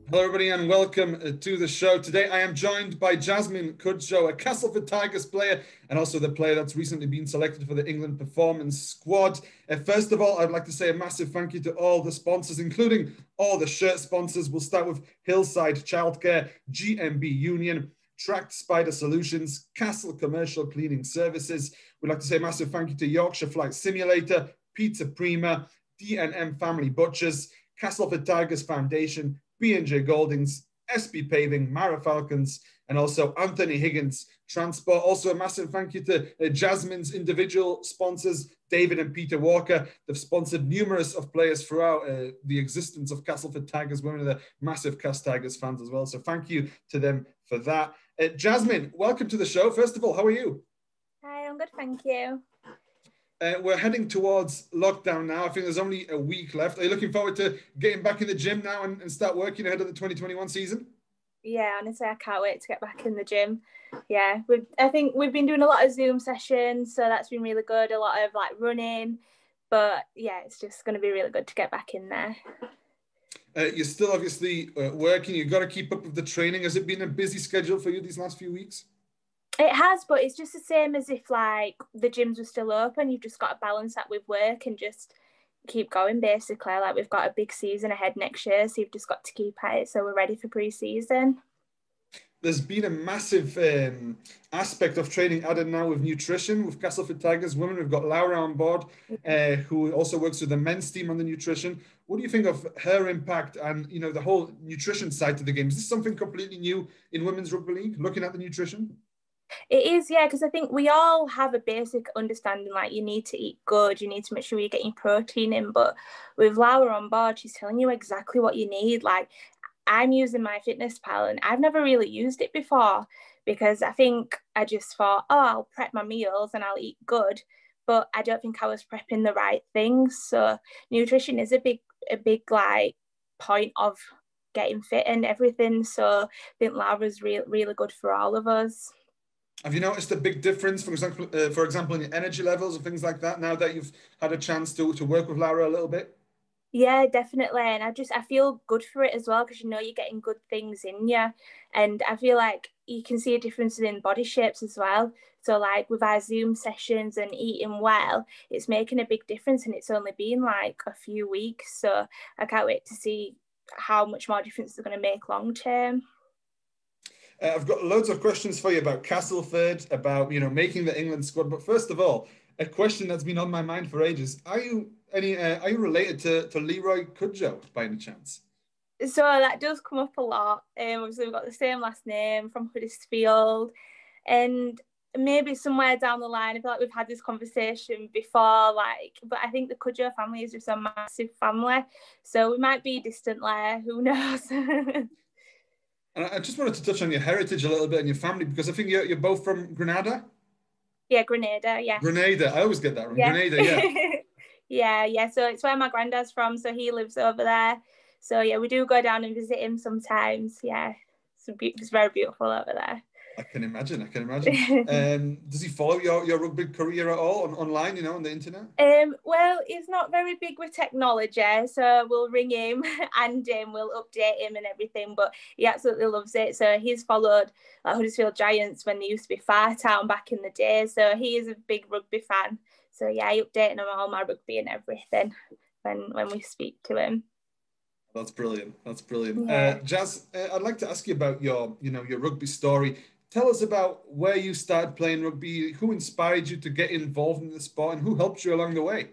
Hello, everybody, and welcome to the show. Today, I am joined by Jasmine Cudjoe, a Castleford Tigers player, and also the player that's recently been selected for the England performance squad. First of all, I'd like to say a massive thank you to all the sponsors, including all the shirt sponsors. We'll start with Hillside Childcare, GMB Union, Tracked Spider Solutions, Castle Commercial Cleaning Services. We'd like to say a massive thank you to Yorkshire Flight Simulator, Pizza Prima, D&M Family Butchers, Castleford Tigers Foundation, B&J Goldings, SB Paving, Mara Falcons, and also Anthony Higgins Transport. Also, a massive thank you to Jasmine's individual sponsors, David and Peter Walker. They've sponsored numerous of players throughout the existence of Castleford Tigers. One of the massive Cast Tigers fans as well. So thank you to them for that. Jasmine, welcome to the show. First of all, how are you? Hi, I'm good, thank you. We're heading towards lockdown now. I think there's only a week left. Are you looking forward to getting back in the gym now and start working ahead of the 2021 season? Yeah, honestly, I can't wait to get back in the gym. Yeah, I think we've been doing a lot of Zoom sessions, so that's been really good. A lot of running, but yeah, it's just going to be really good to get back in there. You're still obviously working. You've got to keep up with the training. Has it been a busy schedule for you these last few weeks? It has, but it's just the same as if the gyms were still open. You've just got to balance that with work and just keep going, basically. We've got a big season ahead next year, so you've just got to keep at it so we're ready for pre-season. There's been a massive aspect of training added now with nutrition with Castleford Tigers women. We've got Laura on board, who also works with the men's team on the nutrition. What do you think of her impact and the whole nutrition side to the game? Is this something completely new in women's rugby league, looking at the nutrition? It is, yeah, because I think we all have a basic understanding, you need to eat good, you need to make sure you're getting protein in, but with Laura on board, she's telling you exactly what you need. I'm using MyFitnessPal and I've never really used it before because I think I just thought, I'll prep my meals and I'll eat good, but I don't think I was prepping the right things. So nutrition is a big point of getting fit and everything. So I think Laura's really good for all of us. Have you noticed a big difference, for example, in your energy levels and things like that, now that you've had a chance to work with Lara a little bit? Yeah, definitely. And I feel good for it as well because you're getting good things in you. And I feel like you can see a difference in body shapes as well. So with our Zoom sessions and eating well, it's making a big difference and it's only been a few weeks. So I can't wait to see how much more difference it's going to make long term. I've got loads of questions for you about Castleford, about making the England squad. But first of all, a question that's been on my mind for ages: Are you related to Leroy Cudjoe by any chance? So that does come up a lot. Obviously, we've got the same last name from Huddersfield, and maybe somewhere down the line, I feel like we've had this conversation before. But I think the Cudjoe family is just a massive family, so we might be distant there. Who knows? And I just wanted to touch on your heritage a little bit and your family, because I think you're both from Grenada? Yeah, Grenada, yeah. Grenada, I always get that wrong. Yeah. Grenada, yeah. yeah. So it's where my granddad's from, so he lives over there. So yeah, we do go down and visit him sometimes. Yeah, it's very beautiful over there. I can imagine. I can imagine. Does he follow your rugby career at all online? On the internet? Well, he's not very big with technology, so we'll ring him and we'll update him and everything. But he absolutely loves it. So he's followed like Huddersfield Giants when they used to be Fartown back in the day. So he is a big rugby fan. So yeah, I update him on all my rugby and everything when we speak to him. That's brilliant. That's brilliant. Yeah. Jazz, I'd like to ask you about your rugby story. Tell us about where you started playing rugby, who inspired you to get involved in the sport, and who helped you along the way.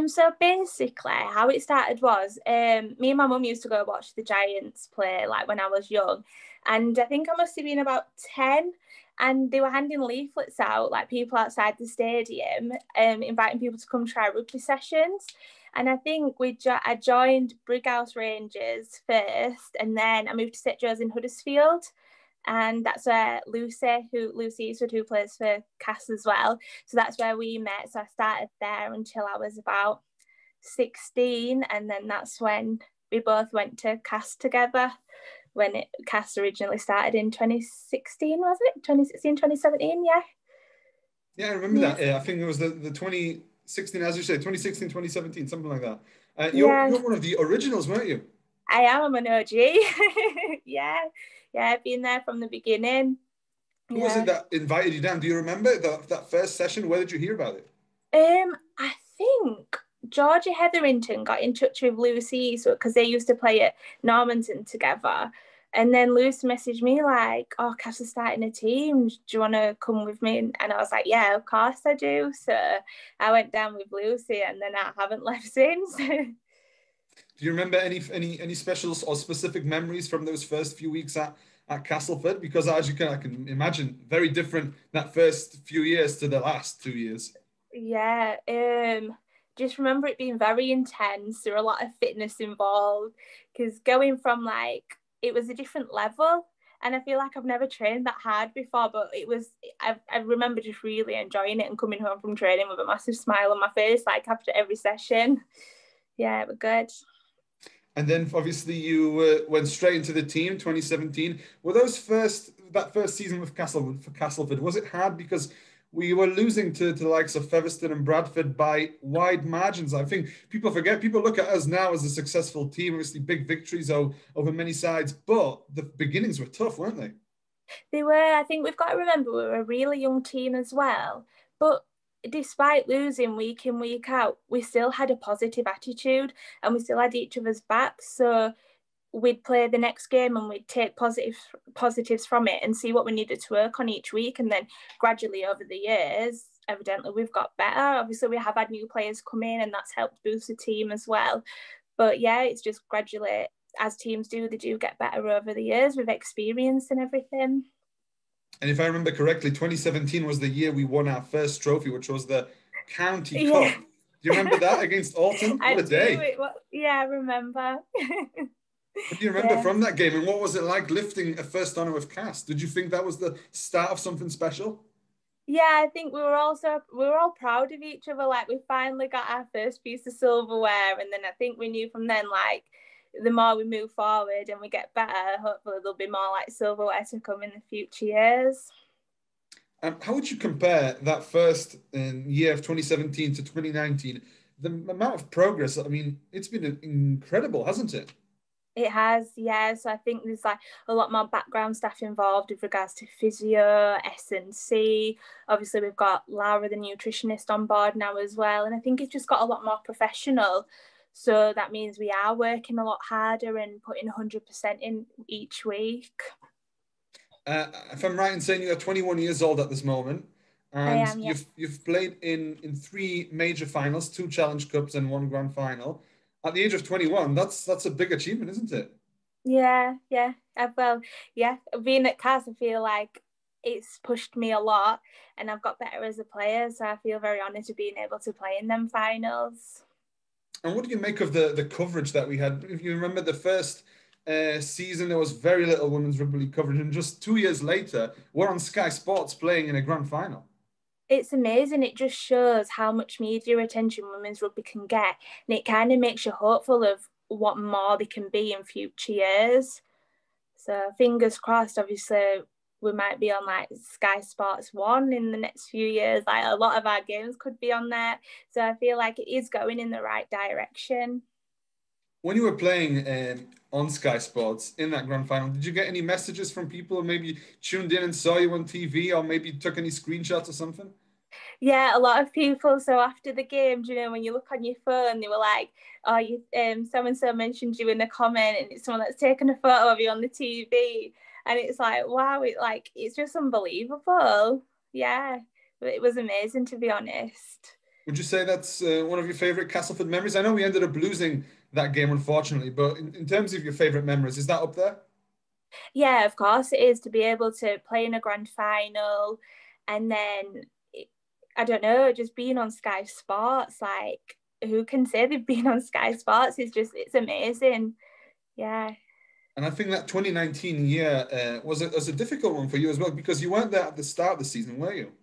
So basically, how it started was me and my mum used to go watch the Giants play like when I was young, and I think I must have been about 10. And they were handing leaflets out, like people outside the stadium, inviting people to come try rugby sessions. And I think I joined Brighouse Rangers first, and then I moved to St Joe's in Huddersfield. And that's where Lucy Eastwood, who plays for Cass as well. So that's where we met. So I started there until I was about 16, and then that's when we both went to Cass together. When Cass originally started in 2016, was it? 2016, 2017, yeah. Yeah, I remember that. I think it was the 2016, as you say, 2016, 2017, something like that. You're one of the originals, weren't you? I am. I'm an OG. Yeah. I've been there from the beginning. Who was it that invited you down? Do you remember that first session? Where did you hear about it? I think Georgie Hetherington got in touch with Lucy because they used to play at Normanton together. And then Lucy messaged me like, oh, Cass is starting a team. Do you want to come with me? And I was like, yeah, of course I do. So I went down with Lucy, and then I haven't left since. Do you remember any special or specific memories from those first few weeks at Castleford? Because as I can imagine, very different that first few years to the last 2 years. Yeah, just remember it being very intense. There were a lot of fitness involved because going from it was a different level, and I feel like I've never trained that hard before, but I remember just really enjoying it and coming home from training with a massive smile on my face after every session. Yeah, it was good. And then obviously you went straight into the team, 2017. Were that first season with Castleford, was it hard because we were losing to the likes of Featherstone and Bradford by wide margins? I think people forget, people look at us now as a successful team, obviously big victories over many sides, but the beginnings were tough, weren't they? They were. I think we've got to remember we were a really young team as well. But despite losing week in, week out, we still had a positive attitude and we still had each other's backs. So we'd play the next game and we'd take positives from it and see what we needed to work on each week. And then gradually over the years, evidently we've got better. Obviously, we have had new players come in and that's helped boost the team as well. But yeah, it's just gradually, as teams do, they do get better over the years with experience and everything. And if I remember correctly, 2017 was the year we won our first trophy, which was the County Cup. Do you remember that against Alton? What a day. I remember. What do you remember from that game, and what was it like lifting a first honour with Cass? Did you think that was the start of something special? Yeah, I think we were all proud of each other. We finally got our first piece of silverware, and then I think we knew from then the more we move forward and we get better, hopefully there'll be more silverware to come in the future years. How would you compare that first year of 2017 to 2019? The amount of progress, I mean, it's been incredible, hasn't it? It has, yeah. So I think there's a lot more background staff involved with regards to physio, S&C. Obviously, we've got Laura, the nutritionist, on board now as well. And I think it's just got a lot more professional. So that means we are working a lot harder and putting 100% in each week. If I'm right in saying you're 21 years old at this moment, and I am, yeah. you've played in 3 major finals, 2 Challenge Cups and 1 Grand Final. At the age of 21, that's a big achievement, isn't it? Yeah. Being at Cas, I feel like it's pushed me a lot and I've got better as a player. So I feel very honoured to being able to play in them finals. And what do you make of the coverage that we had? If you remember the first season, there was very little women's rugby league coverage. And just 2 years later, we're on Sky Sports playing in a grand final. It's amazing. It just shows how much media attention women's rugby can get. And it kind of makes you hopeful of what more they can be in future years. So fingers crossed, obviously, we might be on like Sky Sports 1 in the next few years. Like a lot of our games could be on there. So I feel like it is going in the right direction. When you were playing on Sky Sports in that grand final, did you get any messages from people who maybe tuned in and saw you on TV, or maybe took any screenshots or something? Yeah, a lot of people. So after the game, do you know, when you look on your phone, they were like, "Oh, you so and so mentioned you in a comment, and it's someone that's taken a photo of you on the TV." And it's like, wow, it's just unbelievable. Yeah, it was amazing, to be honest. Would you say that's one of your favorite Castleford memories? I know we ended up losing that game, unfortunately, but in terms of your favorite memories, is that up there? Yeah, of course it is, to be able to play in a grand final, and then I don't know, just being on Sky Sports. Like, who can say they've been on Sky Sports? It's amazing. Yeah. And I think that 2019 year was a difficult one for you as well, because you weren't there at the start of the season, were you?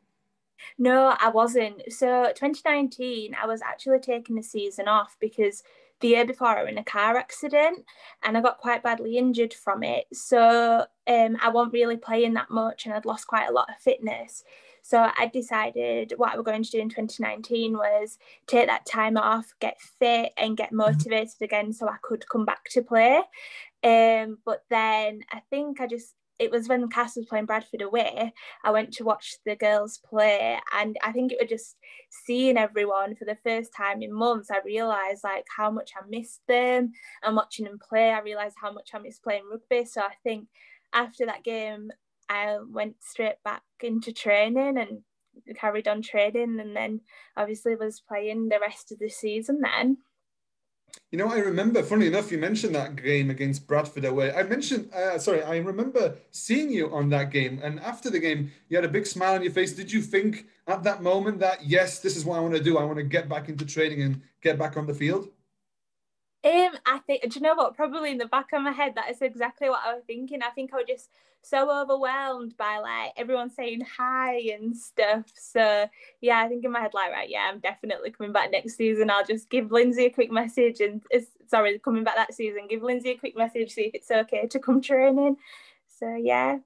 No, I wasn't. So 2019, I was actually taking the season off because the year before I was in a car accident and I got quite badly injured from it. So I wasn't really playing that much and I'd lost quite a lot of fitness. So I decided what I was going to do in 2019 was take that time off, get fit and get motivated again so I could come back to play. But then I think it was when Cass was playing Bradford away, I went to watch the girls play, and I think it was just seeing everyone for the first time in months. I realised like how much I missed them, and watching them play, I realised how much I missed playing rugby. So I think after that game, I went straight back into training and carried on training, and then obviously was playing the rest of the season then. You know, I remember, funny enough, you mentioned that game against Bradford away. I remember seeing you on that game. And after the game, you had a big smile on your face. Did you think at that moment that, yes, this is what I want to do? I want to get back into training and get back on the field? I think, do you know what? Probably in the back of my head, that is exactly what I was thinking. I think I was just so overwhelmed by like everyone saying hi and stuff. So yeah, I think in my head, like, right, yeah, I'm definitely coming back next season. I'll just give Lindsay a quick message and sorry, coming back that season, give Lindsay a quick message, see if it's okay to come training. So yeah.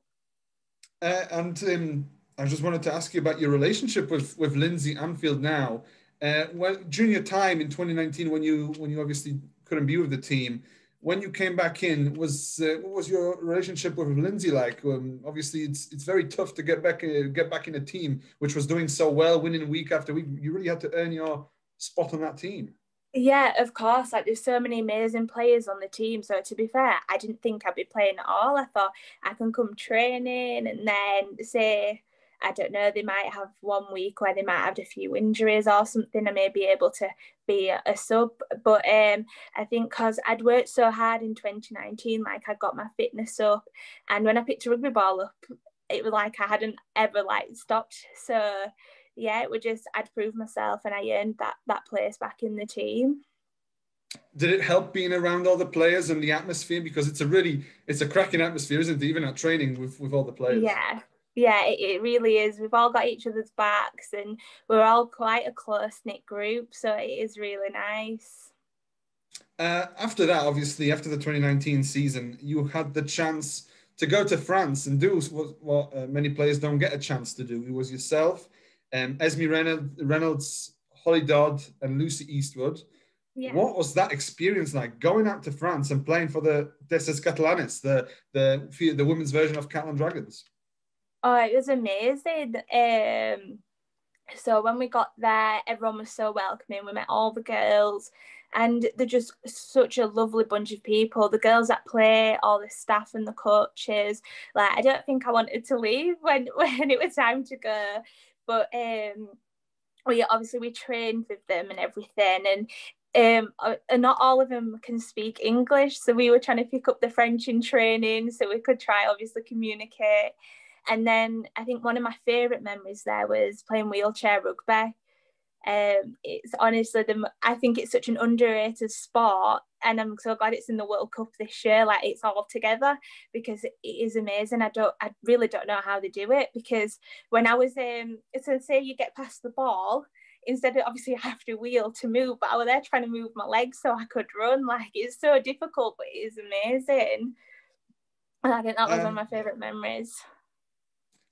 And I just wanted to ask you about your relationship with Lindsay Anfield now. During your time in 2019, when you obviously couldn't be with the team, when you came back in, what was your relationship with Lindsay like? Obviously, it's very tough to get back in a team which was doing so well, winning week after week. You really had to earn your spot on that team. Yeah, of course. Like, there's so many amazing players on the team. So to be fair, I didn't think I'd be playing at all. I thought I can come training and then say, I don't know, they might have 1 week where they might have a few injuries or something. I may be able to be a sub. But I think because I'd worked so hard in 2019, like I got my fitness up, and when I picked a rugby ball up, it was like I hadn't ever like stopped. So yeah, it was just I'd proved myself and I earned that place back in the team. Did it help being around all the players and the atmosphere? Because it's a cracking atmosphere, isn't it? Even at training with all the players. Yeah. Yeah, it really is. We've all got each other's backs and we're all quite a close-knit group, so it is really nice. After that, obviously, after the 2019 season, you had the chance to go to France and do what many players don't get a chance to do. It was yourself, Esme Reynolds, Holly Dodd, and Lucy Eastwood. Yeah. What was that experience like, going out to France and playing for the Desses Catalanes, the women's version of Catalan Dragons? Oh, it was amazing. So when we got there, everyone was so welcoming. We met all the girls, and they're just such a lovely bunch of people. The girls that play, all the staff and the coaches. Like, I don't think I wanted to leave when when it was time to go, but we trained with them and everything, and not all of them can speak English, so we were trying to pick up the French in training so we could try obviously communicate. And then I think one of my favourite memories there was playing wheelchair rugby. It's honestly I think it's such an underrated sport, and I'm so glad it's in the World Cup this year. Like, it's all together because it is amazing. I really don't know how they do it, because when I was so say you get past the ball, instead of obviously I have to wheel to move, but I was there trying to move my legs so I could run. Like, it's so difficult, but it is amazing. And I think that was one of Um, my favourite memories.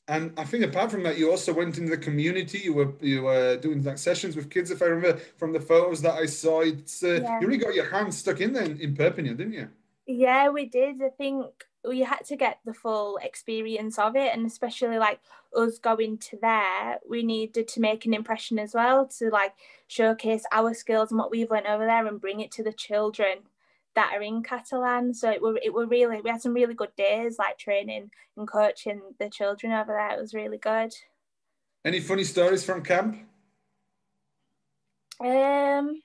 And I think apart from that, you also went into the community. You were doing like sessions with kids, if I remember from the photos that I saw. It's Yeah. you really got your hands stuck in there in Perpignan, didn't you? Yeah, we did. I think we had to get the full experience of it, and especially like us going to there, we needed to make an impression as well to like showcase our skills and what we've learned over there and bring it to the children that are in Catalan. So it were really, we had some really good days like training and coaching the children over there. It was really good. Any funny stories from camp? Um,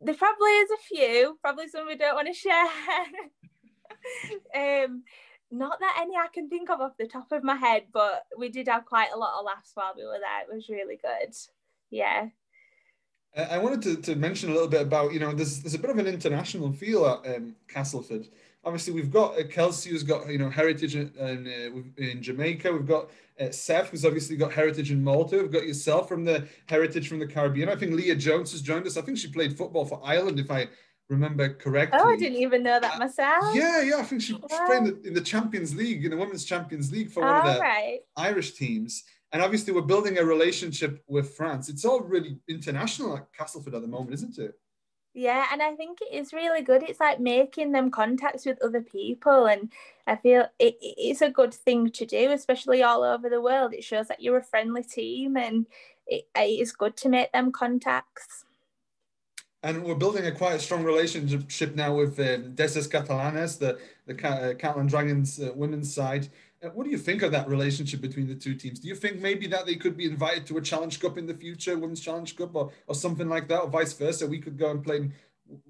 there probably is a few, probably some we don't want to share. um, Not that any I can think of off the top of my head, but we did have quite a lot of laughs while we were there. It was really good. Yeah. I wanted to mention a little bit about, there's a bit of an international feel at Castleford. Obviously, we've got Kelsey, who's got, heritage in Jamaica. We've got Seth, who's obviously got heritage in Malta. We've got yourself from the heritage from the Caribbean. I think Leah Jones has joined us. I think she played football for Ireland, if I remember Oh, I correctly. didn't even know that myself. Yeah, I think she played Wow. in the Champions League, in the Women's Champions League for one of All the right. Irish teams. And obviously, we're building a relationship with France. It's all really international at Castleford at the moment, isn't it? Yeah, and I think it is really good. It's like making them contacts with other people, and I feel it's a good thing to do, especially all over the world. It shows that you're a friendly team, and it is good to make them contacts. And we're building a quite strong relationship now with Deses Catalanes, the Catalan Dragons women's side. What do you think of that relationship between the two teams? Do you think maybe that they could be invited to a Challenge Cup in the future, Women's Challenge Cup, or something like that, or vice versa? We could go and play in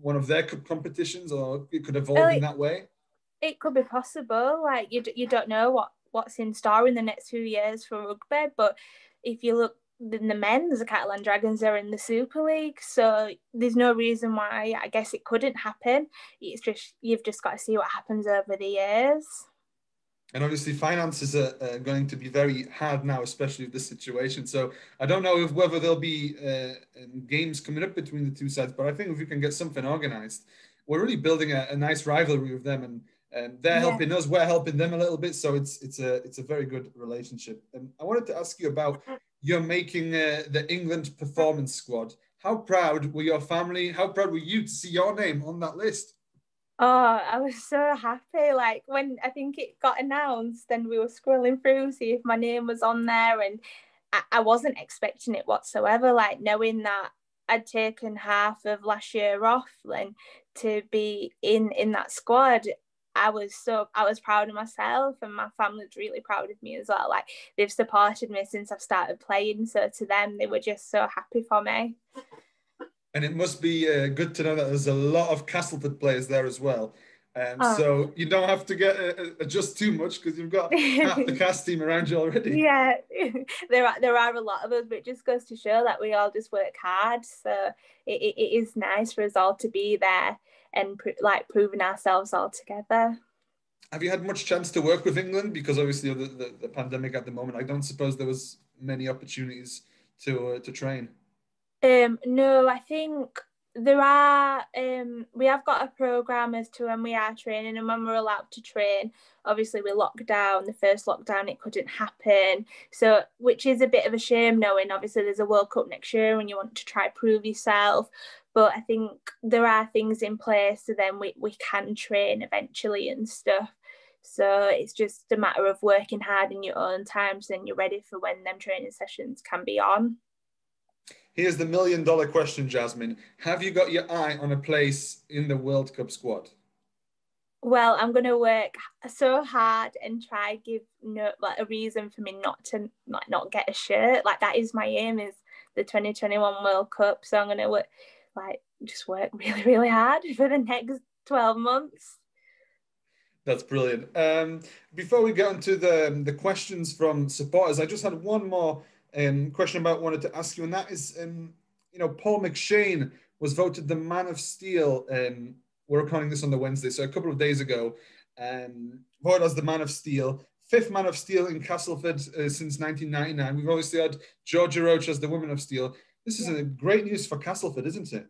one of their cup competitions, or it could evolve Well, in that way. it could be possible. Like you don't know what's in store in the next few years for rugby, but if you look in the men's, the Catalan Dragons are in the Super League, so there's no reason why I guess it couldn't happen. It's just you've just got to see what happens over the years. And obviously, finances are going to be very hard now, especially with this situation. So I don't know whether there'll be games coming up between the two sides, but I think if we can get something organized, we're really building a nice rivalry with them, and they're Yeah. helping us, we're helping them a little bit. So it's a very good relationship. And I wanted to ask you about you're making the England performance squad. How proud were your family? How proud were you to see your name on that list? Oh, I was so happy. Like when I think it got announced, then we were scrolling through, see if my name was on there, and I wasn't expecting it whatsoever. Like knowing that I'd taken half of last year off, and to be in that squad, I was proud of myself, and my family's really proud of me as well. Like they've supported me since I've started playing, so to them, they were just so happy for me. And it must be good to know that there's a lot of Castleford players there as well. Oh. So you don't have to get adjust too much because you've got half the cast team around you already. Yeah, there are a lot of us, but it just goes to show that we all just work hard. So it is nice for us all to be there and like proving ourselves all together. Have you had much chance to work with England? Because obviously of the pandemic at the moment, I don't suppose there was many opportunities to train. No, I think there are. We have got a program as to when we are training and when we're allowed to train. Obviously, we locked down. The first lockdown, it couldn't happen. So, which is a bit of a shame, knowing obviously there's a World Cup next year and you want to try prove yourself. But I think there are things in place, so then we can train eventually and stuff. So it's just a matter of working hard in your own time, so then you're ready for when them training sessions can be on. Here's the $1 million question, Jasmine. Have you got your eye on a place in the World Cup squad? Well, I'm gonna work so hard and try give no like a reason for me not to not get a shirt. Like that is my aim is the 2021 World Cup. So I'm gonna work just work really, really hard for the next 12 months. That's brilliant. Before we get into the questions from supporters, I just had one more question about wanted to ask you, and that is, Paul McShane was voted the Man of Steel. We're recording this on the Wednesday, so a couple of days ago, voted as the Man of Steel, fifth Man of Steel in Castleford since 1999. We've obviously had Georgia Roach as the Woman of Steel. This is a great news for Castleford, isn't it?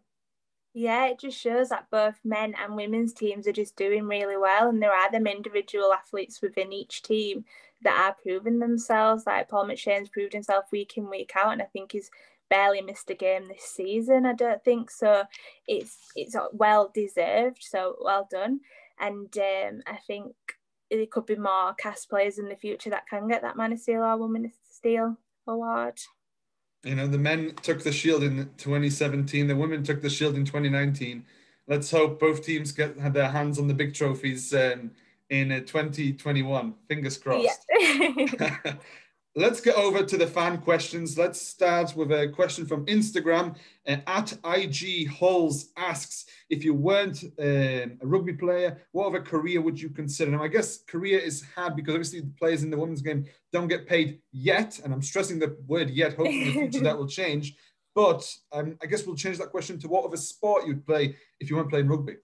Yeah, it just shows that both men and women's teams are just doing really well, and there are them individual athletes within each team that are proving themselves. Like Paul McShane's proved himself week in, week out, and I think he's barely missed a game this season. I don't think so. It's well deserved. So well done. And I think there could be more cast players in the future that can get that Man of Steel or Woman of Steel award. You know, the men took the shield in 2017. The women took the shield in 2019. Let's hope both teams had their hands on the big trophies in 2021. Fingers crossed. Yeah. Let's get over to the fan questions. Let's start with a question from Instagram. At IG Halls asks, if you weren't a rugby player, what other career would you consider? Now, I guess career is hard because obviously the players in the women's game don't get paid yet. And I'm stressing the word yet. Hopefully in the future that will change. But I guess we'll change that question to what other sport you'd play if you weren't playing rugby.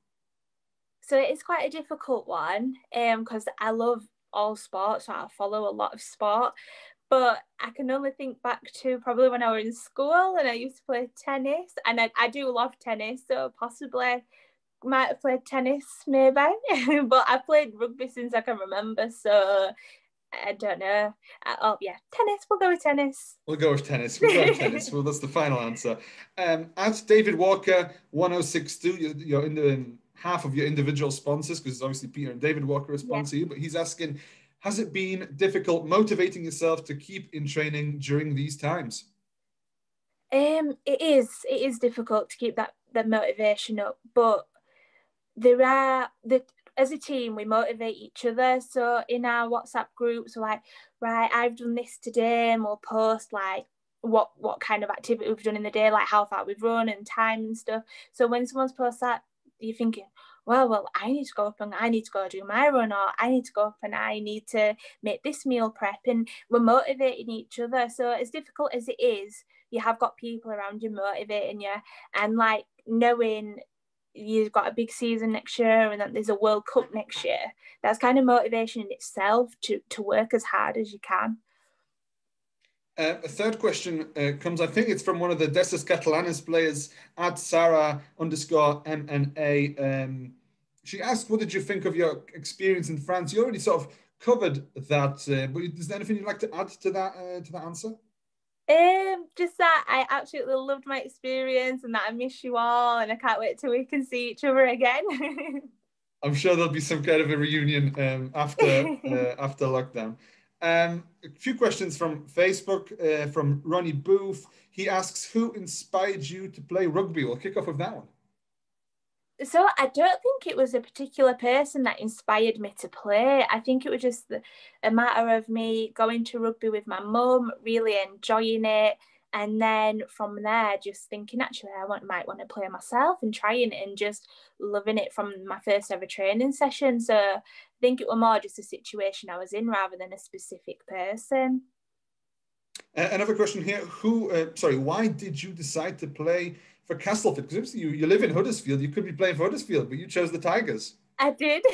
So it's quite a difficult one because I love all sports. So I follow a lot of sport. But I can only think back to probably when I was in school and I used to play tennis. And I do love tennis, so possibly might have played tennis maybe. But I've played rugby since I can remember, so I don't know. Oh, yeah, tennis. We'll go with tennis. We'll go with tennis. Well, that's the final answer. At David Walker 1062, you're in half of your individual sponsors because obviously Peter and David Walker sponsor you, but he's asking, has it been difficult motivating yourself to keep in training during these times? It is difficult to keep the motivation up, but as a team we motivate each other. So in our WhatsApp groups, we're like, right, I've done this today, and we'll post like what kind of activity we've done in the day, like how far we've run and time and stuff. So when someone's post that, you're thinking, well, I need to go up and I need to go do my run, or I need to go up and I need to make this meal prep, and we're motivating each other. So as difficult as it is, you have got people around you motivating you, and like knowing you've got a big season next year and that there's a World Cup next year, that's kind of motivation in itself to work as hard as you can. A third question comes, I think it's from one of the Desas Catalanes players, at Sarah_MNA. She asked, what did you think of your experience in France? You already sort of covered that, but is there anything you'd like to add to that answer? Just that I absolutely loved my experience and that I miss you all, and I can't wait till we can see each other again. I'm sure there'll be some kind of a reunion after lockdown. A few questions from Facebook, from Ronnie Booth. He asks, who inspired you to play rugby? We'll kick off with that one. So I don't think it was a particular person that inspired me to play. I think it was just a matter of me going to rugby with my mum, really enjoying it. And then from there, just thinking, actually, might want to play myself and trying it and just loving it from my first ever training session. So I think it was more just a situation I was in rather than a specific person. Another question here. Why did you decide to play for Castleford? Because you live in Huddersfield. You could be playing for Huddersfield, but you chose the Tigers. I did.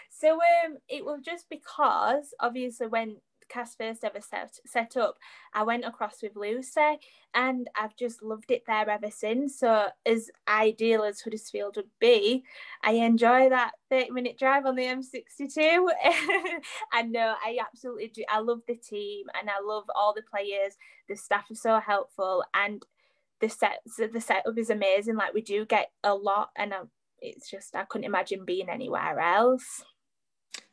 So it was just because, obviously, when Cas first ever set up, I went across with Lucy, and I've just loved it there ever since. So as ideal as Huddersfield would be, I enjoy that 30-minute drive on the M62. And no, I absolutely do. I love the team and I love all the players. The staff are so helpful, and the setup is amazing. Like, we do get a lot, and it's just, I couldn't imagine being anywhere else.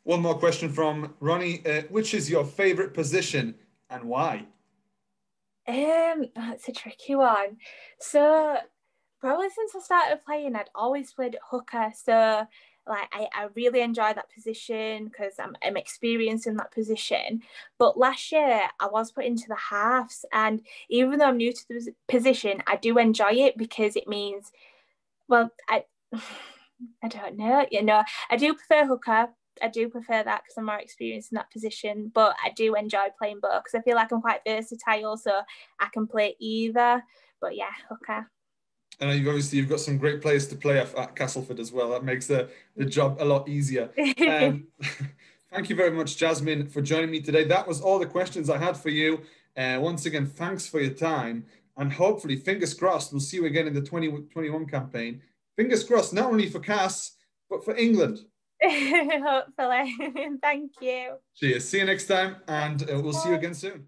One more question from Ronnie. Which is your favourite position and why? That's a tricky one. So probably since I started playing, I'd always played at hooker. So like I really enjoy that position because I'm experienced in that position. But last year I was put into the halves, and even though I'm new to the position, I do enjoy it because it means, well, I don't know, I do prefer hooker. I do prefer that because I'm more experienced in that position, but I do enjoy playing both because I feel like I'm quite versatile, so I can play either. But yeah, hooker. And you've got some great players to play at Castleford as well. That makes the job a lot easier. Thank you very much, Jasmine, for joining me today. That was all the questions I had for you. Once again, thanks for your time. And hopefully, fingers crossed, we'll see you again in the 2021 campaign. Fingers crossed, not only for Cass, but for England. Hopefully. Thank you. Cheers. See you next time, and we'll see you again soon.